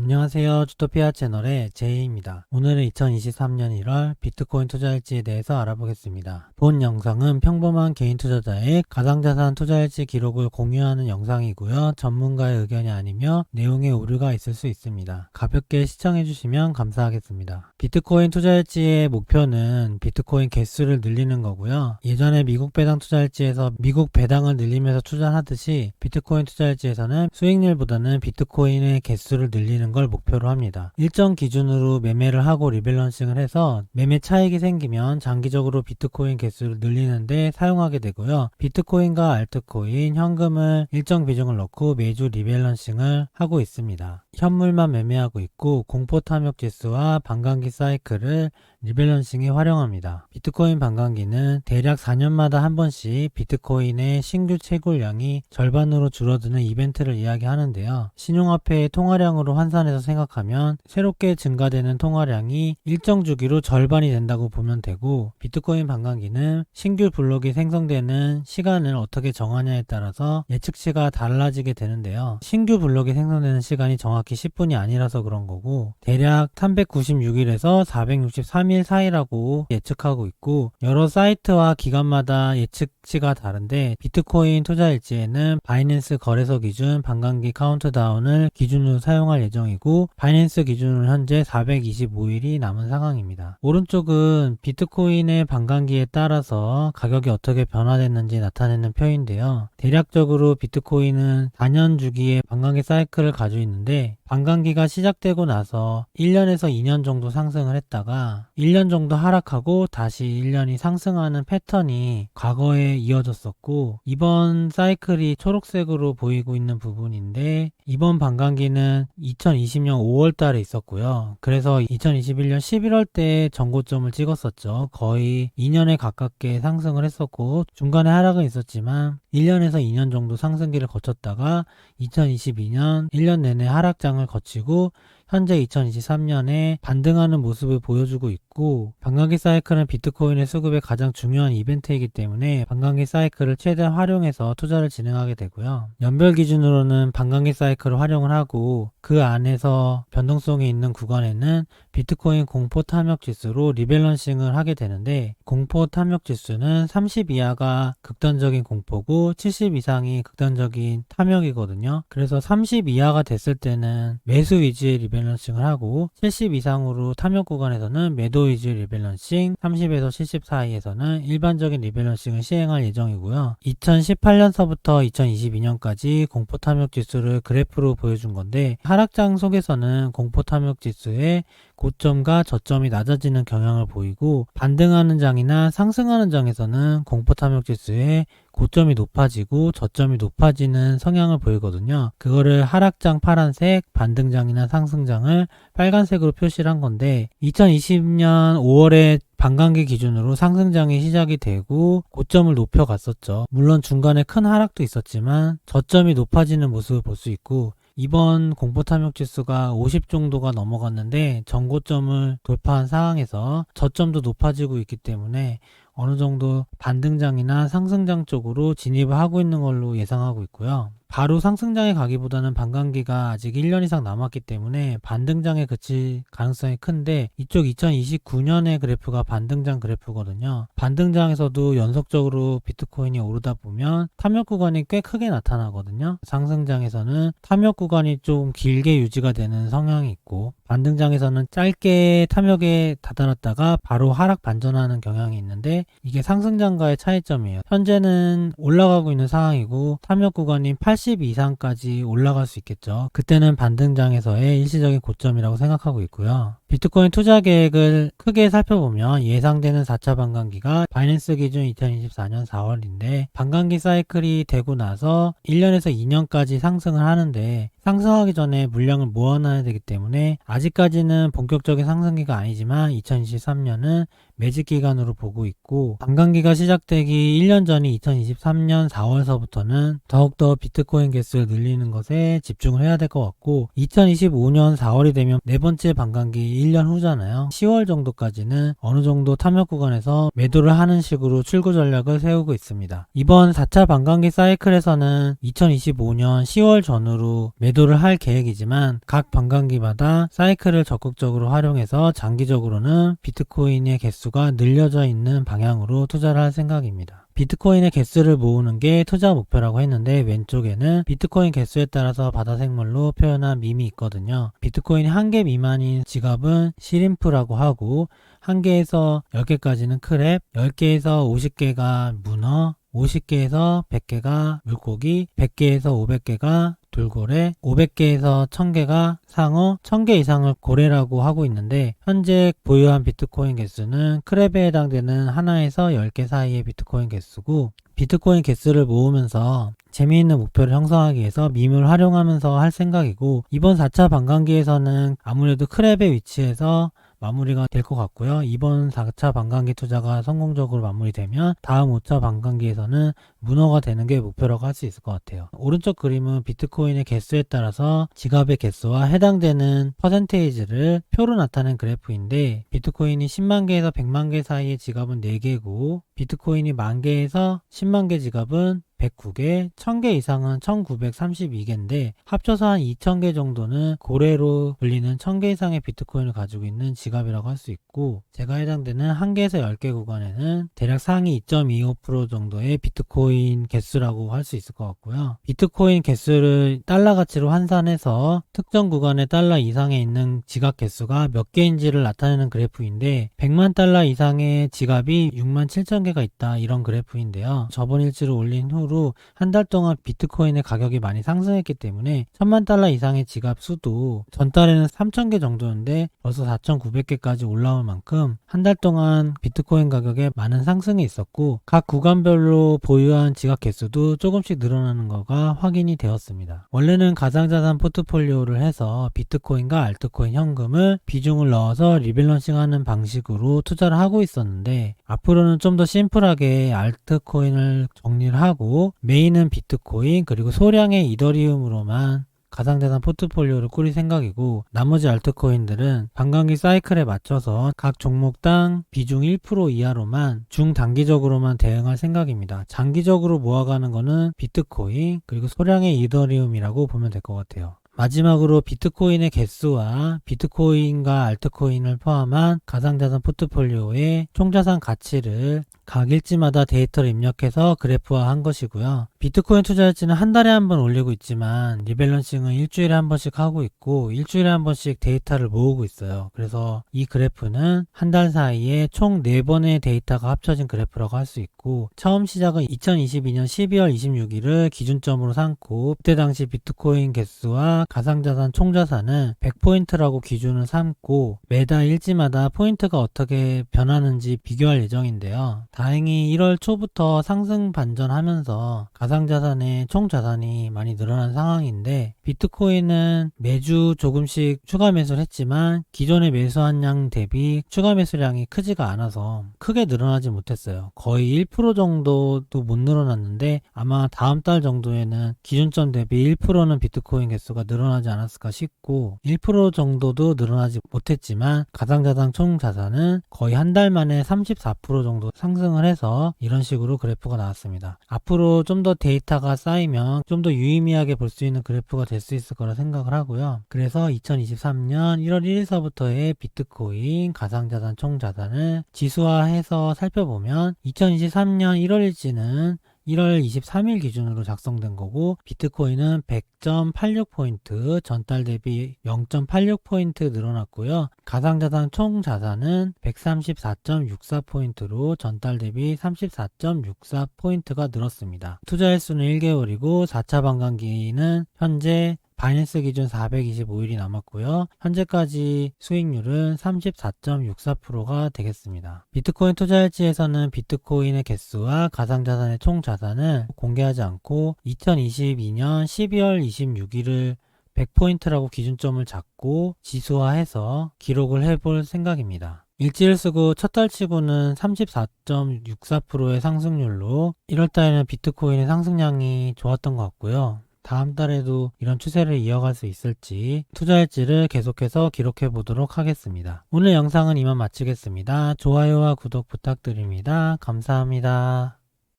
안녕하세요. 주토피아 채널의 제이입니다. 오늘은 2023년 1월 비트코인 투자일지에 대해서 알아보겠습니다. 본 영상은 평범한 개인 투자자의 가상자산 투자일지 기록을 공유하는 영상이고요. 전문가의 의견이 아니며 내용에 오류가 있을 수 있습니다. 가볍게 시청해주시면 감사하겠습니다. 비트코인 투자일지의 목표는 비트코인 개수를 늘리는 거고요. 예전에 미국 배당 투자일지에서 미국 배당을 늘리면서 투자하듯이 비트코인 투자일지에서는 수익률보다는 비트코인의 개수를 늘리는 걸 목표로 합니다. 일정 기준으로 매매를 하고 리밸런싱을 해서 매매 차익이 생기면 장기적으로 비트코인 개수를 늘리는데 사용하게 되고요. 비트코인과 알트코인, 현금을 일정 비중을 넣고 매주 리밸런싱을 하고 있습니다. 현물만 매매하고 있고 공포 탐욕 지수와 반감기 사이클을 리밸런싱에 활용합니다. 비트코인 반감기는 대략 4년마다 한 번씩 비트코인의 신규 채굴량이 절반으로 줄어드는 이벤트를 이야기하는데요. 신용화폐의 통화량으로 환산해서 생각하면 새롭게 증가되는 통화량이 일정 주기로 절반이 된다고 보면 되고, 비트코인 반감기는 신규 블록이 생성되는 시간을 어떻게 정하냐에 따라서 예측치가 달라지게 되는데요. 신규 블록이 생성되는 시간이 정확히 10분이 아니라서 그런 거고, 대략 396일에서 463일 사이라고 예측하고 있고, 여러 사이트와 기관마다 예측치가 다른데 비트코인 투자일지에는 바이낸스 거래소 기준 반감기 카운트다운을 기준으로 사용할 예정이고, 바이낸스 기준으로 현재 425일이 남은 상황입니다. 오른쪽은 비트코인의 반감기에 따라서 가격이 어떻게 변화됐는지 나타내는 표인데요. 대략적으로 비트코인은 4년 주기의 반감기 사이클을 가지고 있는데, 반감기가 시작되고 나서 1년에서 2년 정도 상승을 했다가 1년 정도 하락하고 다시 1년이 상승하는 패턴이 과거에 이어졌었고, 이번 사이클이 초록색으로 보이고 있는 부분인데, 이번 반감기는 2020년 5월 달에 있었고요. 그래서 2021년 11월 때 전고점을 찍었었죠. 거의 2년에 가깝게 상승을 했었고, 중간에 하락은 있었지만 1년에서 2년 정도 상승기를 거쳤다가 2022년 1년 내내 하락장을 거치고 현재 2023년에 반등하는 모습을 보여주고 있고, 반감기 사이클은 비트코인의 수급의 가장 중요한 이벤트이기 때문에 반감기 사이클을 최대한 활용해서 투자를 진행하게 되고요. 연별 기준으로는 반감기 사이클을 활용을 하고, 그 안에서 변동성이 있는 구간에는 비트코인 공포 탐욕 지수로 리밸런싱을 하게 되는데, 공포 탐욕 지수는 30 이하가 극단적인 공포고 70 이상이 극단적인 탐욕이거든요. 그래서 30 이하가 됐을 때는 매수 위주의 리밸런싱을 하고, 70 이상으로 탐욕 구간에서는 매도 위주의 리밸런싱, 30에서 70 사이에서는 일반적인 리밸런싱을 시행할 예정이고요. 2018년서부터 2022년까지 공포 탐욕 지수를 그래프로 보여준 건데, 하락장 속에서는 공포 탐욕 지수의 고점과 저점이 낮아지는 경향을 보이고, 반등하는 장이나 상승하는 장에서는 공포 탐욕 지수의 고점이 높아지고 저점이 높아지는 성향을 보이거든요. 그거를 하락장 파란색, 반등장이나 상승장을 빨간색으로 표시를 한 건데, 2020년 5월에 반감기 기준으로 상승장이 시작이 되고 고점을 높여갔었죠. 물론 중간에 큰 하락도 있었지만 저점이 높아지는 모습을 볼 수 있고, 이번 공포 탐욕 지수가 50 정도가 넘어갔는데 전고점을 돌파한 상황에서 저점도 높아지고 있기 때문에 어느 정도 반등장이나 상승장 쪽으로 진입을 하고 있는 걸로 예상하고 있고요. 바로 상승장에 가기보다는 반감기가 아직 1년 이상 남았기 때문에 반등장에 그칠 가능성이 큰데, 이쪽 2029년의 그래프가 반등장 그래프거든요. 반등장에서도 연속적으로 비트코인이 오르다 보면 탐욕 구간이 꽤 크게 나타나거든요. 상승장에서는 탐욕 구간이 좀 길게 유지가 되는 성향이 있고, 반등장에서는 짧게 탐욕에 다다랐다가 바로 하락 반전하는 경향이 있는데, 이게 상승장과의 차이점이에요. 현재는 올라가고 있는 상황이고 탐욕 구간이 80 이상까지 올라갈 수 있겠죠. 그때는 반등장에서의 일시적인 고점이라고 생각하고 있고요. 비트코인 투자 계획을 크게 살펴보면 예상되는 4차 반감기가 바이낸스 기준 2024년 4월인데, 반감기 사이클이 되고 나서 1년에서 2년까지 상승을 하는데, 상승하기 전에 물량을 모아놔야 되기 때문에 아직까지는 본격적인 상승기가 아니지만 2023년은 매집 기간으로 보고 있고, 반감기가 시작되기 1년 전인 2023년 4월서부터는 더욱더 비트코인 개수를 늘리는 것에 집중을 해야 될 것 같고, 2025년 4월이 되면 네 번째 반감기 1년 후잖아요. 10월 정도까지는 어느 정도 탐욕 구간에서 매도를 하는 식으로 출구 전략을 세우고 있습니다. 이번 4차 반감기 사이클에서는 2025년 10월 전후로 매도 매도를 할 계획이지만 각 반감기마다 사이클을 적극적으로 활용해서 장기적으로는 비트코인의 개수가 늘려져 있는 방향으로 투자를 할 생각입니다. 비트코인의 개수를 모으는 게 투자 목표라고 했는데 왼쪽에는 비트코인 개수에 따라서 바다 생물로 표현한 밈이 있거든요. 비트코인이 1개 미만인 지갑은 시림프라고 하고 1개에서 10개까지는 크랩, 10개에서 50개가 문어, 50개에서 100개가 물고기, 100개에서 500개가 돌고래, 500개에서 1000개가 상어, 1000개 이상을 고래라고 하고 있는데 현재 보유한 비트코인 개수는 크랩에 해당되는 하나에서 10개 사이의 비트코인 개수고 비트코인 개수를 모으면서 재미있는 목표를 형성하기 위해서 밈을 활용하면서 할 생각이고 이번 4차 반감기에서는 아무래도 크랩의 위치에서 마무리가 될 것 같고요. 이번 4차 반감기 투자가 성공적으로 마무리되면 다음 5차 반감기에서는 문어가 되는 게 목표라고 할 수 있을 것 같아요. 오른쪽 그림은 비트코인의 개수에 따라서 지갑의 개수와 해당되는 퍼센테이지를 표로 나타낸 그래프인데 비트코인이 10만 개에서 100만 개 사이의 지갑은 4개고 비트코인이 10,000개에서 10만 개 지갑은 109개, 1000개 이상은 1932개인데 합쳐서 한 2000개 정도는 고래로 불리는 1000개 이상의 비트코인을 가지고 있는 지갑이라고 할 수 있고 제가 해당되는 1개에서 10개 구간에는 대략 상위 2.25% 정도의 비트코인 개수라고 할 수 있을 것 같고요. 비트코인 개수를 달러 가치로 환산해서 특정 구간의 달러 이상에 있는 지갑 개수가 몇 개인지를 나타내는 그래프인데 100만 달러 이상의 지갑이 6만 7천 개가 있다 이런 그래프인데요. 저번 일지를 올린 후 한 달 동안 비트코인의 가격이 많이 상승했기 때문에 1000만 달러 이상의 지갑 수도 전달에는 3000개 정도인데 벌써 4900개까지 올라올 만큼 한 달 동안 비트코인 가격에 많은 상승이 있었고 각 구간별로 보유한 지갑 개수도 조금씩 늘어나는 거가 확인이 되었습니다. 원래는 가상자산 포트폴리오를 해서 비트코인과 알트코인 현금을 비중을 넣어서 리밸런싱하는 방식으로 투자를 하고 있었는데 앞으로는 좀 더 심플하게 알트코인을 정리를 하고 메인은 비트코인 그리고 소량의 이더리움으로만 가상자산 포트폴리오를 꾸릴 생각이고 나머지 알트코인들은 반감기 사이클에 맞춰서 각 종목당 비중 1% 이하로만 중단기적으로만 대응할 생각입니다. 장기적으로 모아가는 거는 비트코인 그리고 소량의 이더리움이라고 보면 될 것 같아요. 마지막으로 비트코인의 개수와 비트코인과 알트코인을 포함한 가상자산 포트폴리오의 총자산 가치를 각 일지마다 데이터를 입력해서 그래프화한 것이고요. 비트코인 투자일지는 한 달에 한 번 올리고 있지만 리밸런싱은 일주일에 한 번씩 하고 있고 일주일에 한 번씩 데이터를 모으고 있어요. 그래서 이 그래프는 한 달 사이에 총 4번의 데이터가 합쳐진 그래프라고 할 수 있고 처음 시작은 2022년 12월 26일을 기준점으로 삼고 그때 당시 비트코인 개수와 가상자산 총자산은 100포인트라고 기준을 삼고 매달 일지마다 포인트가 어떻게 변하는지 비교할 예정인데요. 다행히 1월 초부터 상승 반전하면서 가상자산의 총자산이 많이 늘어난 상황인데 비트코인은 매주 조금씩 추가 매수를 했지만 기존에 매수한 양 대비 추가 매수량이 크지가 않아서 크게 늘어나지 못했어요. 거의 1% 정도도 못 늘어났는데 아마 다음 달 정도에는 기준점 대비 1%는 비트코인 개수가 늘어나지 않았을까 싶고 1% 정도도 늘어나지 못했지만 가상자산 총자산은 거의 한 달 만에 34% 정도 상승을 해서 이런 식으로 그래프가 나왔습니다. 앞으로 좀 더 데이터가 쌓이면 좀 더 유의미하게 볼 수 있는 그래프가 될 수 있을 거라 생각을 하고요. 그래서 2023년 1월 1일서부터의 비트코인 가상자산 총자산을 지수화해서 살펴보면 2023년 1월일지는 1월 23일 기준으로 작성된 거고 비트코인은 100.86포인트 전달 대비 0.86포인트 늘어났고요. 가상자산 총자산은 134.64포인트로 전달 대비 34.64포인트가 늘었습니다. 투자 횟수는 1개월이고 4차 반감기는 현재 바이낸스 기준 425일이 남았고요. 현재까지 수익률은 34.64%가 되겠습니다. 비트코인 투자일지에서는 비트코인의 개수와 가상자산의 총자산을 공개하지 않고 2022년 12월 26일을 100포인트라고 기준점을 잡고 지수화해서 기록을 해볼 생각입니다. 일지를 쓰고 첫 달치고는 34.64%의 상승률로 1월달에는 비트코인의 상승량이 좋았던 것 같고요. 다음 달에도 이런 추세를 이어갈 수 있을지 투자일지를 계속해서 기록해 보도록 하겠습니다. 오늘 영상은 이만 마치겠습니다. 좋아요와 구독 부탁드립니다. 감사합니다.